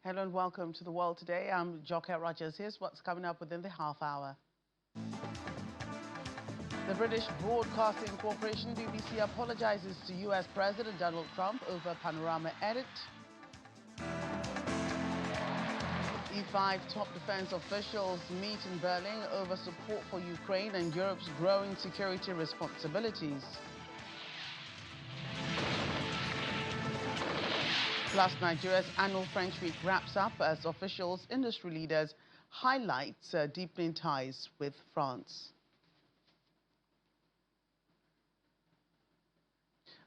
Hello and welcome to The World Today. I'm Joker Rogers. Here's what's coming up within the half hour. The British Broadcasting Corporation, BBC, apologizes to US President Donald Trump over Panorama edit. E5 top defense officials meet in Berlin over support for Ukraine and Europe's growing security responsibilities. Plus, Nigeria's annual French Week wraps up as officials, industry leaders highlight deepening ties with France.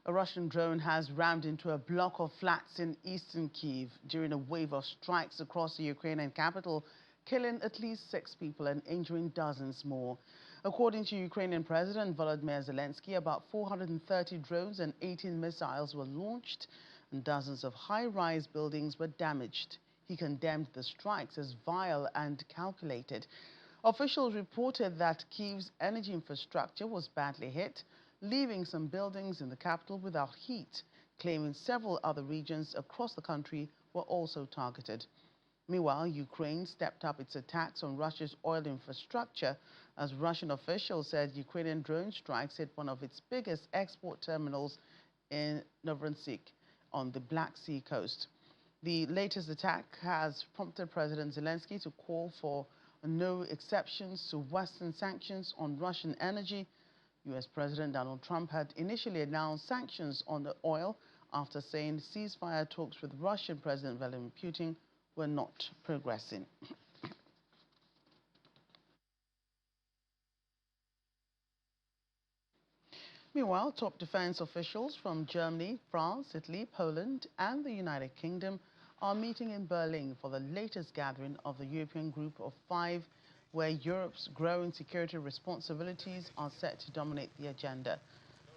A Russian drone has rammed into a block of flats in eastern Kyiv during a wave of strikes across the Ukrainian capital, killing at least 6 people and injuring dozens more. According to Ukrainian President Volodymyr Zelensky, about 430 drones and 18 missiles were launched, and dozens of high-rise buildings were damaged. He condemned the strikes as vile and calculated. Officials reported that Kyiv's energy infrastructure was badly hit, leaving some buildings in the capital without heat, claiming several other regions across the country were also targeted. Meanwhile, Ukraine stepped up its attacks on Russia's oil infrastructure as Russian officials said Ukrainian drone strikes hit one of its biggest export terminals in Novorossiysk on the Black Sea coast. The latest attack has prompted President Zelensky to call for no exceptions to Western sanctions on Russian energy. U.S. President Donald Trump had initially announced sanctions on the oil after saying ceasefire talks with Russian President Vladimir Putin were not progressing. Meanwhile, top defense officials from Germany, France, Italy, Poland, and the United Kingdom are meeting in Berlin for the latest gathering of the European Group of Five, where Europe's growing security responsibilities are set to dominate the agenda.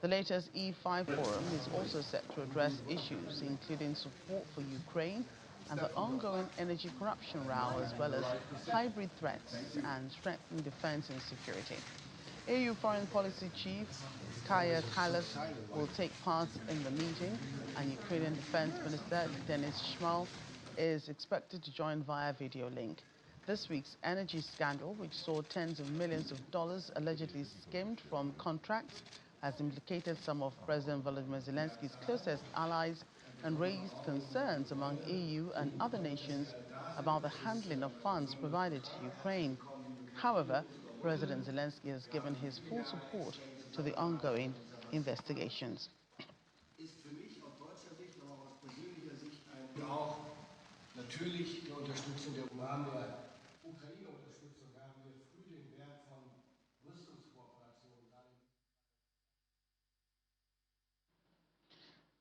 The latest E5 forum is also set to address issues including support for Ukraine and the ongoing energy corruption row, as well as hybrid threats and strengthening defense and security. EU Foreign Policy Chief Kaja Kallas will take part in the meeting, and Ukrainian Defense Minister Denis Shmyhal is expected to join via video link. This week's energy scandal, which saw tens of millions of dollars allegedly skimmed from contracts, has implicated some of President Volodymyr Zelensky's closest allies and raised concerns among EU and other nations about the handling of funds provided to Ukraine. However, President Zelensky has given his full support to the ongoing investigations. Natürlich die Unterstützung der Rahmen der Ukraine-Unterstützung haben wir früh den Wert von Rüstungskooperationen.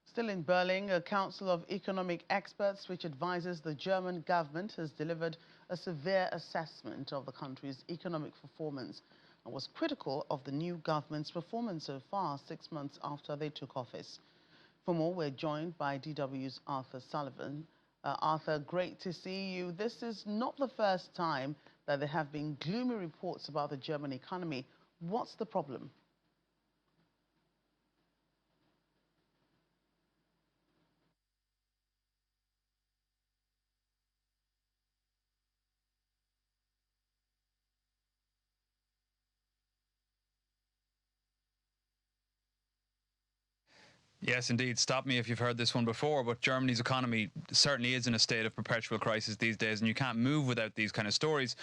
Still in Berlin, a council of economic experts which advises the German government has delivered a severe assessment of the country's economic performance and was critical of the new government's performance so far, 6 months after they took office. For more, we're joined by DW's Arthur Sullivan. Arthur, great to see you. This is not the first time that there have been gloomy reports about the German economy. What's the problem? Yes, indeed. Stop me if you've heard this one before, but Germany's economy certainly is in a state of perpetual crisis these days, and you can't move without these kind of stories.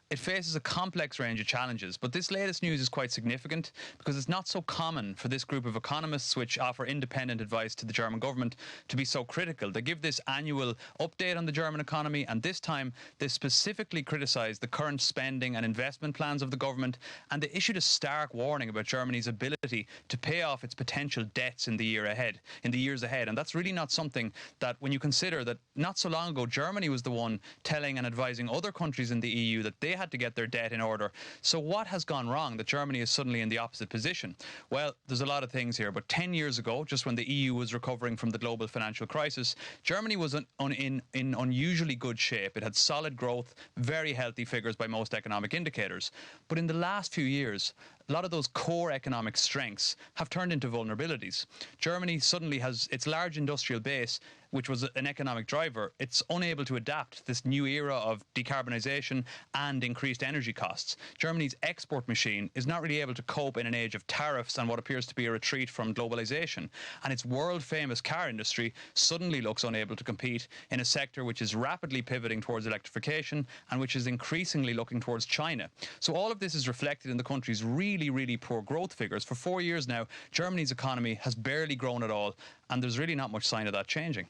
It faces a complex range of challenges, but this latest news is quite significant because it's not so common for this group of economists, which offer independent advice to the German government, to be so critical. They give this annual update on the German economy, and this time they specifically criticised the current spending and investment plans of the government, and they issued a stark warning about Germany's ability to pay off its potential debts in the years ahead. And that's really not something that, when you consider that not so long ago Germany was the one telling and advising other countries in the EU that they had to get their debt in order. So what has gone wrong that Germany is suddenly in the opposite position? Well, there's a lot of things here, but 10 years ago, just when the EU was recovering from the global financial crisis, Germany was in unusually good shape. It had solid growth, very healthy figures by most economic indicators. But in the last few years, a lot of those core economic strengths have turned into vulnerabilities. Germany suddenly has its large industrial base which was an economic driver, it's unable to adapt to this new era of decarbonisation and increased energy costs. Germany's export machine is not really able to cope in an age of tariffs and what appears to be a retreat from globalisation. And its world-famous car industry suddenly looks unable to compete in a sector which is rapidly pivoting towards electrification and which is increasingly looking towards China. So all of this is reflected in the country's really, really poor growth figures. For 4 years now, Germany's economy has barely grown at all, and there's really not much sign of that changing.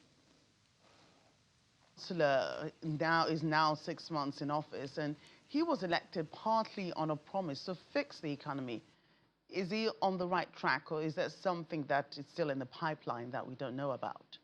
Chancellor is now 6 months in office, and he was elected partly on a promise to fix the economy. Is he on the right track, or is there something that is still in the pipeline that we don't know about?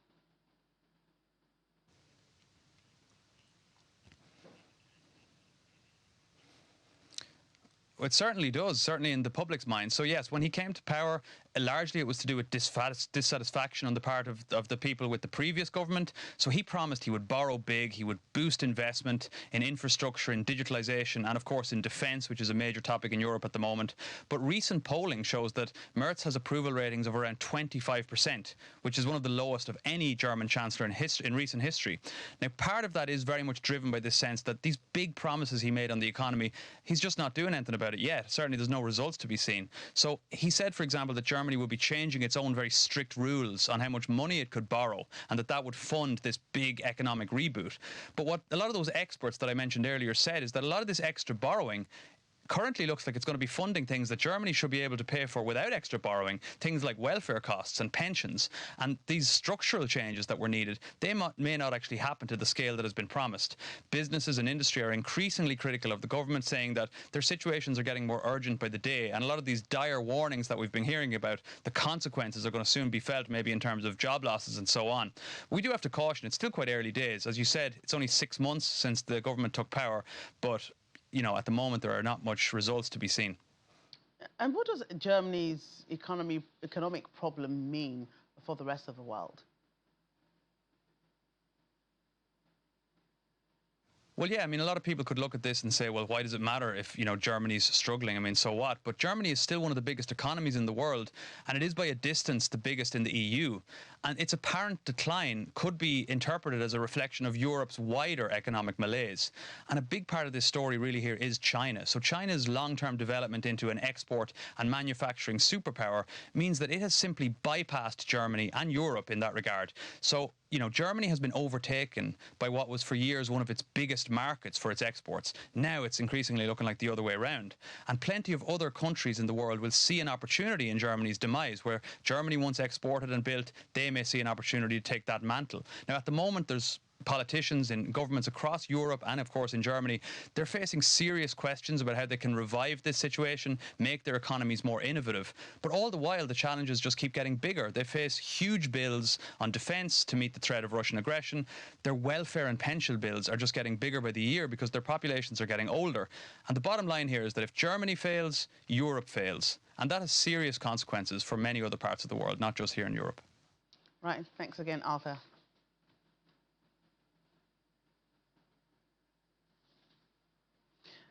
It certainly does, certainly in the public's mind. So yes, when he came to power, largely it was to do with dissatisfaction on the part of the people with the previous government. So he promised he would borrow big, he would boost investment in infrastructure, in digitalisation, and of course in defence, which is a major topic in Europe at the moment. But recent polling shows that Merz has approval ratings of around 25%, which is one of the lowest of any German chancellor in recent history. Now, part of that is very much driven by this sense that these big promises he made on the economy, he's just not doing anything about it yet. Certainly there's no results to be seen. So he said, for example, that Germany would be changing its own very strict rules on how much money it could borrow, and that would fund this big economic reboot. But what a lot of those experts that I mentioned earlier said is that a lot of this extra borrowing currently looks like it's going to be funding things that Germany should be able to pay for without extra borrowing, things like welfare costs and pensions. And these structural changes that were needed, they may not actually happen to the scale that has been promised. Businesses and industry are increasingly critical of the government, saying that their situations are getting more urgent by the day, and a lot of these dire warnings that we've been hearing about, the consequences are going to soon be felt, maybe in terms of job losses and so on. We do have to caution, it's still quite early days. As you said, it's only 6 months since the government took power, but you know, at the moment, there are not much results to be seen. And what does Germany's economic problem mean for the rest of the world? Well, yeah, I mean, a lot of people could look at this and say, well, why does it matter if, you know, Germany's struggling? I mean, so what? But Germany is still one of the biggest economies in the world, and it is by a distance the biggest in the EU. And its apparent decline could be interpreted as a reflection of Europe's wider economic malaise. And a big part of this story really here is China. So China's long-term development into an export and manufacturing superpower means that it has simply bypassed Germany and Europe in that regard. So, you know, Germany has been overtaken by what was for years one of its biggest markets for its exports. Now it's increasingly looking like the other way around. And plenty of other countries in the world will see an opportunity in Germany's demise, where Germany once exported and built, they may see an opportunity to take that mantle. Now, at the moment, there's politicians in governments across Europe and, of course, in Germany, they're facing serious questions about how they can revive this situation, make their economies more innovative. But all the while, the challenges just keep getting bigger. They face huge bills on defence to meet the threat of Russian aggression. Their welfare and pension bills are just getting bigger by the year because their populations are getting older. And the bottom line here is that if Germany fails, Europe fails. And that has serious consequences for many other parts of the world, not just here in Europe. Right. Thanks again, Arthur.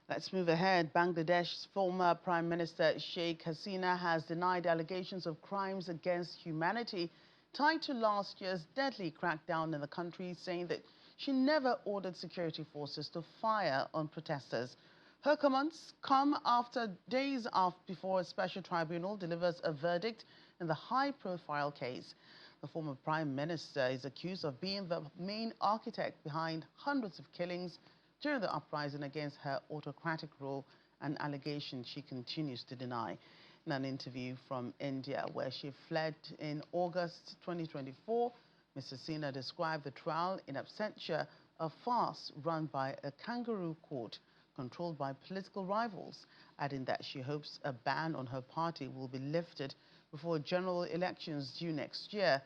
Let's move ahead. Bangladesh's former Prime Minister Sheikh Hasina has denied allegations of crimes against humanity tied to last year's deadly crackdown in the country, saying that she never ordered security forces to fire on protesters. Her comments come after days before a special tribunal delivers a verdict in the high-profile case. The former Prime Minister is accused of being the main architect behind hundreds of killings during the uprising against her autocratic rule, an allegation she continues to deny. In an interview from India, where she fled in August 2024, Ms. Hasina described the trial in absentia a farce run by a kangaroo court controlled by political rivals, adding that she hopes a ban on her party will be lifted before general elections due next year.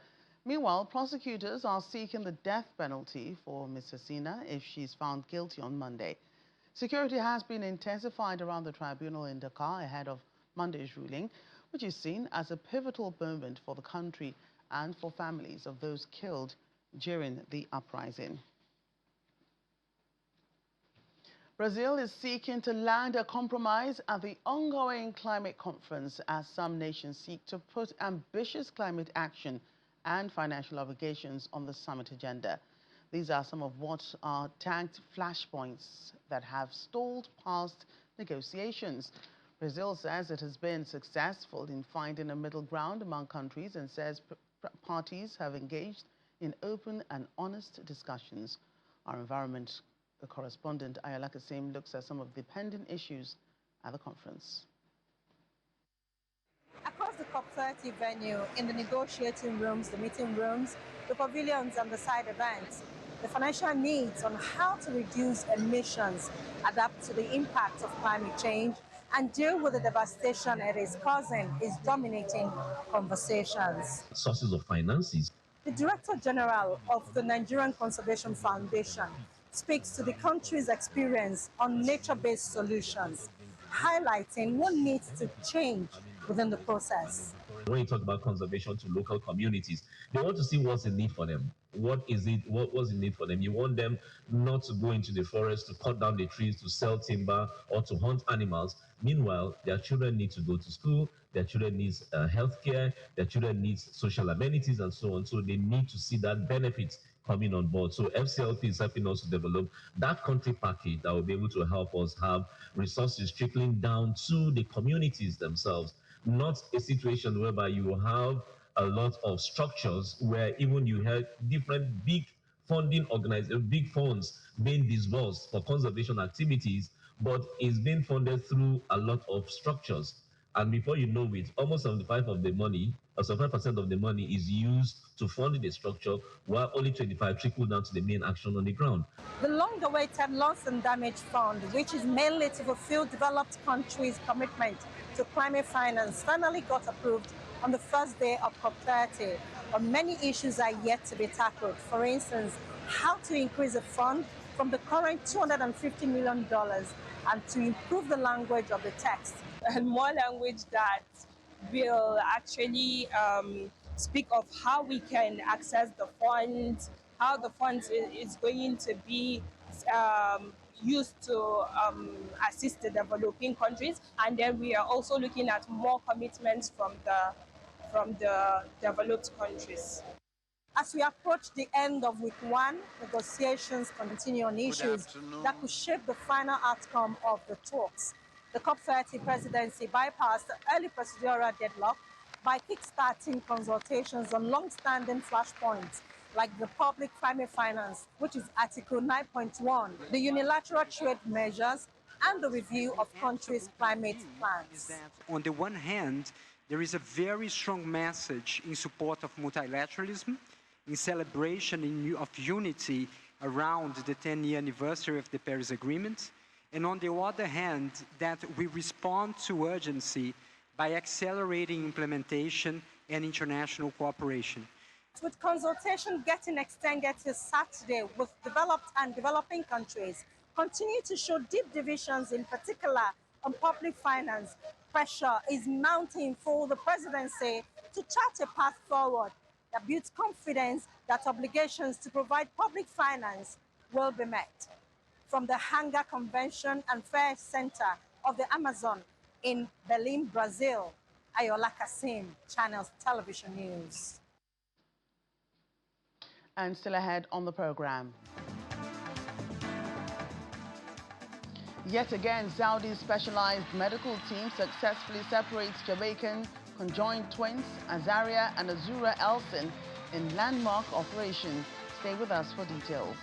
Meanwhile, prosecutors are seeking the death penalty for Ms. Hasina if she's found guilty on Monday. Security has been intensified around the tribunal in Dhaka ahead of Monday's ruling, which is seen as a pivotal moment for the country and for families of those killed during the uprising. Brazil is seeking to land a compromise at the ongoing climate conference as some nations seek to put ambitious climate action and financial obligations on the summit agenda. These are some of what are tagged flashpoints that have stalled past negotiations. Brazil says it has been successful in finding a middle ground among countries and says parties have engaged in open and honest discussions. Our environment correspondent Ayola Kasim looks at some of the pending issues at the conference. Across the COP30 venue, in the negotiating rooms, the meeting rooms, the pavilions and the side events, the financial needs on how to reduce emissions, adapt to the impact of climate change, and deal with the devastation it is causing is dominating conversations. Sources of finances. The Director General of the Nigerian Conservation Foundation speaks to the country's experience on nature-based solutions, highlighting what needs to change within the process. When you talk about conservation to local communities, they want to see what's in need for them. What is it? What was in need for them? You want them not to go into the forest to cut down the trees, to sell timber, or to hunt animals. Meanwhile, their children need to go to school, their children need healthcare, their children need social amenities, and so on. So they need to see that benefit coming on board. So FCLP is helping us to develop that country package that will be able to help us have resources trickling down to the communities themselves. Not a situation whereby you will have a lot of structures where even you have different big funding organizations, big funds being disbursed for conservation activities, but it's being funded through a lot of structures. And before you know it, almost 75% of the money is used to fund the structure, while only 25% trickle down to the main action on the ground. The long-awaited Loss and Damage Fund, which is mainly to fulfill developed countries' commitment to climate finance, finally got approved on the first day of COP30. But many issues are yet to be tackled. For instance, how to increase the fund from the current $250 million and to improve the language of the text. And more language that will actually speak of how we can access the funds, how the funds is going to be used to assist the developing countries, and then we are also looking at more commitments from the developed countries. As we approach the end of week one, negotiations continue on issues that could shape the final outcome of the talks. The COP30 presidency bypassed the early procedural deadlock by kickstarting consultations on long-standing flashpoints like the public climate finance, which is Article 9.1, the unilateral trade measures, and the review of countries' climate plans. On the one hand, there is a very strong message in support of multilateralism, in celebration of unity around the 10-year anniversary of the Paris Agreement, and on the other hand, that we respond to urgency by accelerating implementation and international cooperation. With consultation getting extended till Saturday with developed and developing countries, continue to show deep divisions, in particular on public finance, pressure is mounting for the presidency to chart a path forward that builds confidence that obligations to provide public finance will be met. From the Hangar Convention and Fair Center of the Amazon in Belém, Brazil, Ayola Kasim, Channels Television News. And still ahead on the program. Yet again, Saudi's specialized medical team successfully separates Jamaican conjoined twins Azaria and Azura Elson in landmark operation. Stay with us for details.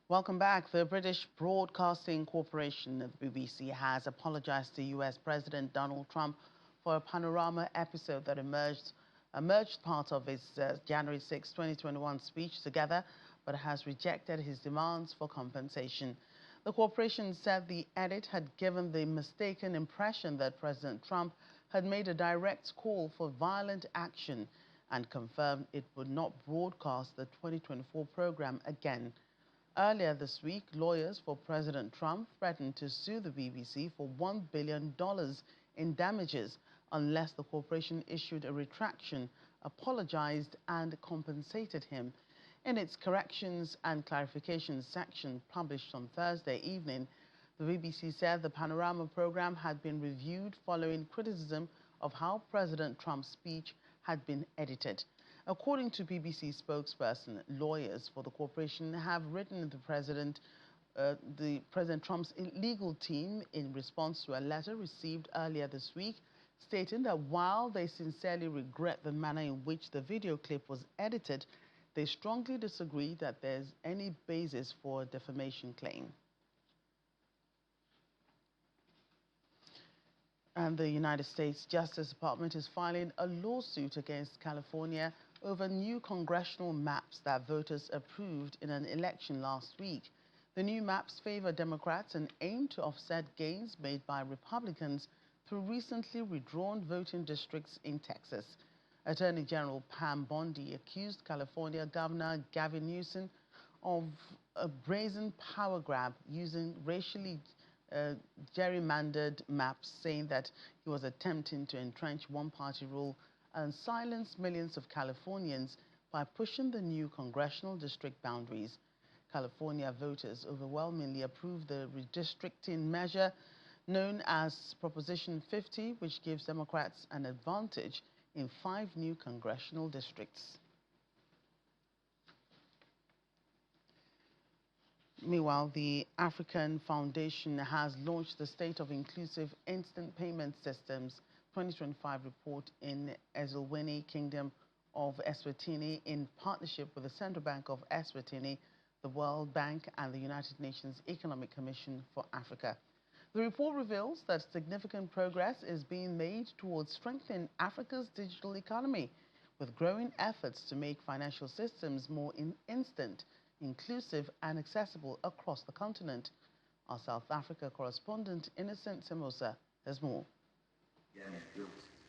Welcome back. The British Broadcasting Corporation, the BBC, has apologized to US President Donald Trump for a Panorama episode that emerged part of his January 6, 2021 speech together, but has rejected his demands for compensation. The corporation said the edit had given the mistaken impression that President Trump had made a direct call for violent action and confirmed it would not broadcast the 2024 program again. Earlier this week, lawyers for President Trump threatened to sue the BBC for $1 billion in damages unless the corporation issued a retraction, apologized, and compensated him. In its corrections and clarifications section published on Thursday evening, The BBC said the Panorama program had been reviewed following criticism of how President Trump's speech had been edited. According to BBC spokesperson, lawyers for the corporation have written to President Trump's legal team in response to a letter received earlier this week, stating that while they sincerely regret the manner in which the video clip was edited, they strongly disagree that there's any basis for a defamation claim. And the United States Justice Department is filing a lawsuit against California over new congressional maps that voters approved in an election last week. The new maps favor Democrats and aim to offset gains made by Republicans through recently redrawn voting districts in Texas. Attorney General Pam Bondi accused California Governor Gavin Newsom of a brazen power grab using racially gerrymandered maps, saying that he was attempting to entrench one-party rule and silence millions of Californians by pushing the new congressional district boundaries. California voters overwhelmingly approved the redistricting measure known as Proposition 50, which gives Democrats an advantage in 5 new congressional districts. Meanwhile, the African Foundation has launched the State of Inclusive Instant Payment Systems 2025 report in Eswatini Kingdom of Eswatini in partnership with the Central Bank of Eswatini, the World Bank, and the United Nations Economic Commission for Africa. The report reveals that significant progress is being made towards strengthening Africa's digital economy, with growing efforts to make financial systems more instant, inclusive, and accessible across the continent. Our South Africa correspondent, Innocent Semosa, has more.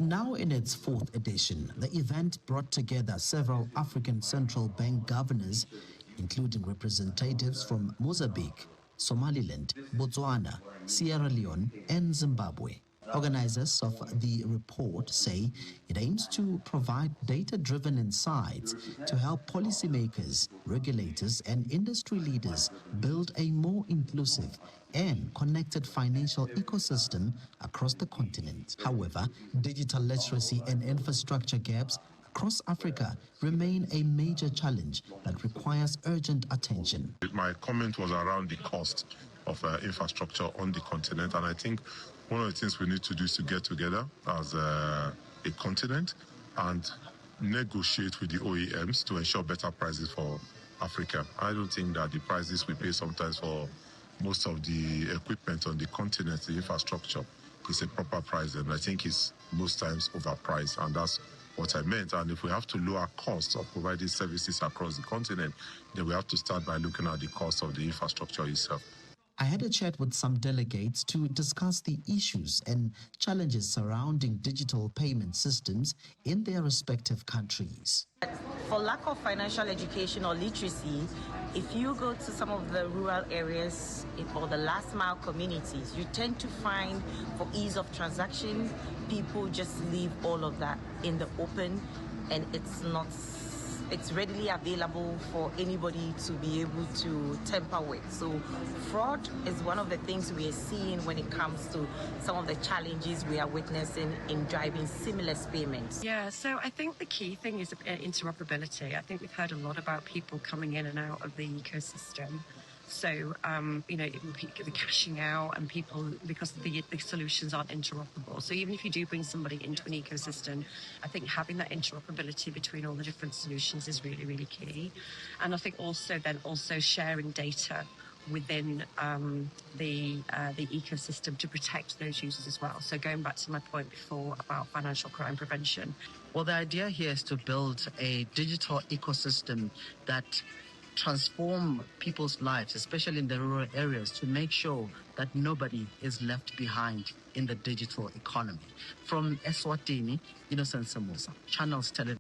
Now in its 4th edition, the event brought together several African Central Bank governors, including representatives from Mozambique, Somaliland, Botswana, Sierra Leone, and Zimbabwe. Organizers of the report say it aims to provide data-driven insights to help policymakers, regulators, and industry leaders build a more inclusive and connected financial ecosystem across the continent. However, digital literacy and infrastructure gaps across Africa remain a major challenge that requires urgent attention. My comment was around the cost of infrastructure on the continent, and I think one of the things we need to do is to get together as a continent and negotiate with the OEMs to ensure better prices for Africa. I don't think that the prices we pay sometimes for most of the equipment on the continent, the infrastructure, is a proper price, and I think it's most times overpriced, and that's what I meant. And if we have to lower costs of providing services across the continent, then we have to start by looking at the cost of the infrastructure itself. I had a chat with some delegates to discuss the issues and challenges surrounding digital payment systems in their respective countries. For lack of financial education or literacy, if you go to some of the rural areas or the last mile communities, you tend to find, for ease of transaction, people just leave all of that in the open, and it's readily available for anybody to be able to tamper with. So fraud is one of the things we are seeing when it comes to some of the challenges we are witnessing in driving seamless payments. Yeah, so I think the key thing is interoperability. I think we've heard a lot about people coming in and out of the ecosystem. So, the cashing out and people, because the solutions aren't interoperable. So even if you do bring somebody into an ecosystem, I think having that interoperability between all the different solutions is really, really key. And I think also sharing data within the ecosystem to protect those users as well. So going back to my point before about financial crime prevention. Well, the idea here is to build a digital ecosystem that transform people's lives, especially in the rural areas, to make sure that nobody is left behind in the digital economy. From Eswatini, Innocent Samosa, Channels Television.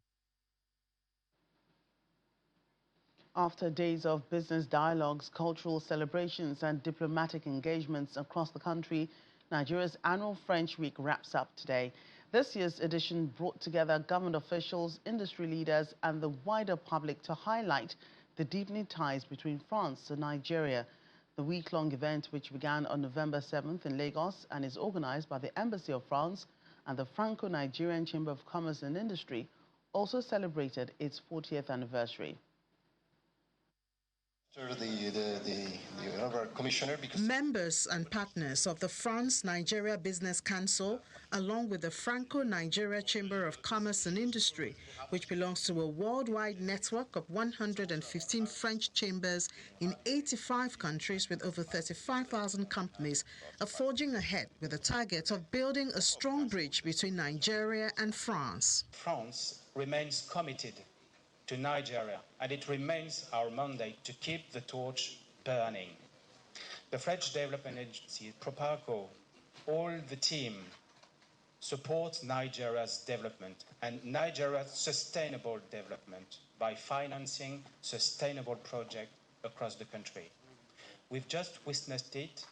After days of business dialogues, cultural celebrations, and diplomatic engagements across the country, Nigeria's annual French Week wraps up today. This year's edition brought together government officials, industry leaders, and the wider public to highlight the deepening ties between France and Nigeria. The week-long event, which began on November 7th in Lagos and is organized by the Embassy of France and the Franco-Nigerian Chamber of Commerce and Industry, also celebrated its 40th anniversary. Members and partners of the France-Nigeria Business Council, along with the Franco-Nigeria Chamber of Commerce and Industry, which belongs to a worldwide network of 115 French chambers in 85 countries with over 35,000 companies, are forging ahead with the target of building a strong bridge between Nigeria and France. France remains committed to Nigeria, and it remains our mandate to keep the torch burning. The French Development Agency, Proparco, all the team supports Nigeria's development and Nigeria's sustainable development by financing sustainable projects across the country. We've just witnessed it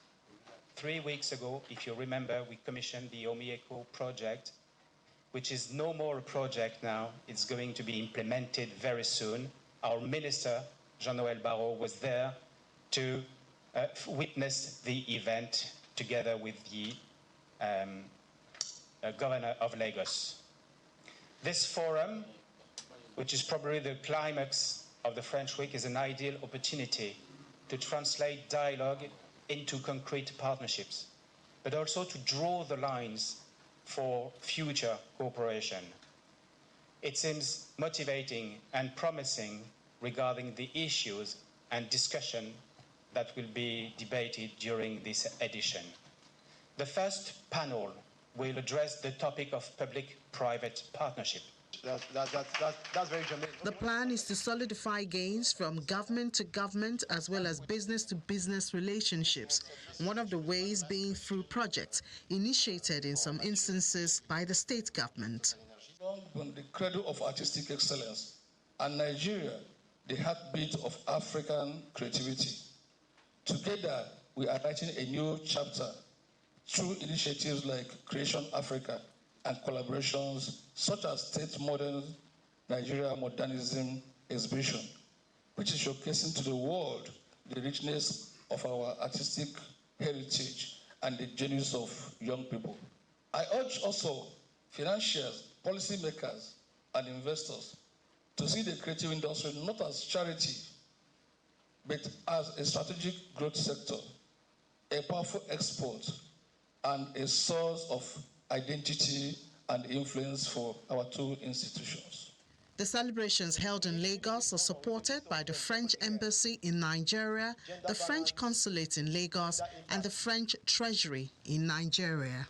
3 weeks ago. If you remember, we commissioned the Omieko project, which is no more a project now. It's going to be implemented very soon. Our minister, Jean-Noël Barrot, was there to witness the event together with the governor of Lagos. This forum, which is probably the climax of the French Week, is an ideal opportunity to translate dialogue into concrete partnerships, but also to draw the lines for future cooperation. It seems motivating and promising regarding the issues and discussion that will be debated during this edition. The first panel will address the topic of public-private partnership. That's very germane. The plan is to solidify gains from government to government as well as business to business relationships, one of the ways being through projects initiated in some instances by the state government. The cradle of artistic excellence, and Nigeria, the heartbeat of African creativity. Together, we are writing a new chapter through initiatives like Creation Africa and collaborations such as State Modern Nigeria Modernism Exhibition, which is showcasing to the world the richness of our artistic heritage and the genius of young people. I urge also financiers, policymakers, and investors to see the creative industry not as charity, but as a strategic growth sector, a powerful export, and a source of identity and influence for our two institutions. The celebrations held in Lagos are supported by the French Embassy in Nigeria, the French Consulate in Lagos, and the French Treasury in Nigeria.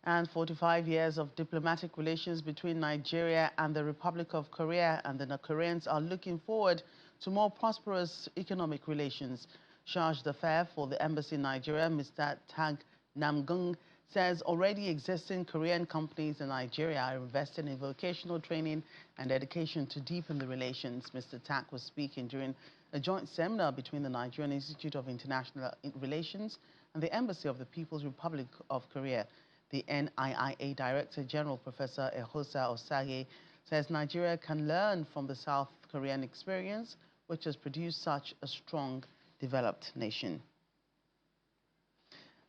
And 45 years of diplomatic relations between Nigeria and the Republic of Korea, and the Koreans are looking forward to more prosperous economic relations. Charge d'affaires for the embassy in Nigeria, Mr. Tag Namgung, says already existing Korean companies in Nigeria are investing in vocational training and education to deepen the relations. Mr. Tak was speaking during a joint seminar between the Nigerian Institute of International Relations and the Embassy of the People's Republic of Korea. The NIIA Director General, Professor Ehosa Osage, says Nigeria can learn from the South Korean experience, which has produced such a strong, developed nation.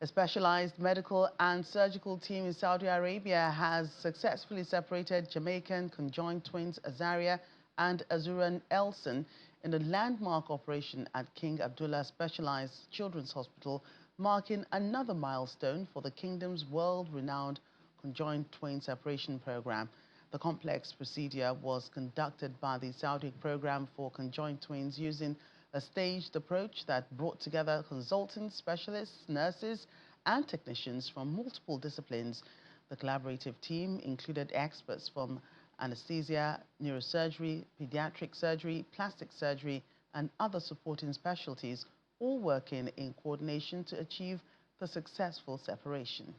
A specialized medical and surgical team in Saudi Arabia has successfully separated Jamaican conjoined twins Azaria and Azuran Elson in a landmark operation at King Abdullah Specialized Children's Hospital, marking another milestone for the kingdom's world-renowned conjoined twin separation program. The complex procedure was conducted by the Saudi Program for Conjoined Twins using a staged approach that brought together consultants, specialists, nurses, and technicians from multiple disciplines. The collaborative team included experts from anesthesia, neurosurgery, pediatric surgery, plastic surgery, and other supporting specialties, all working in coordination to achieve the successful separation.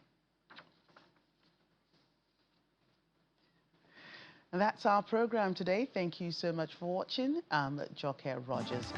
And that's our program today. Thank you so much for watching. I'm Joker Rogers.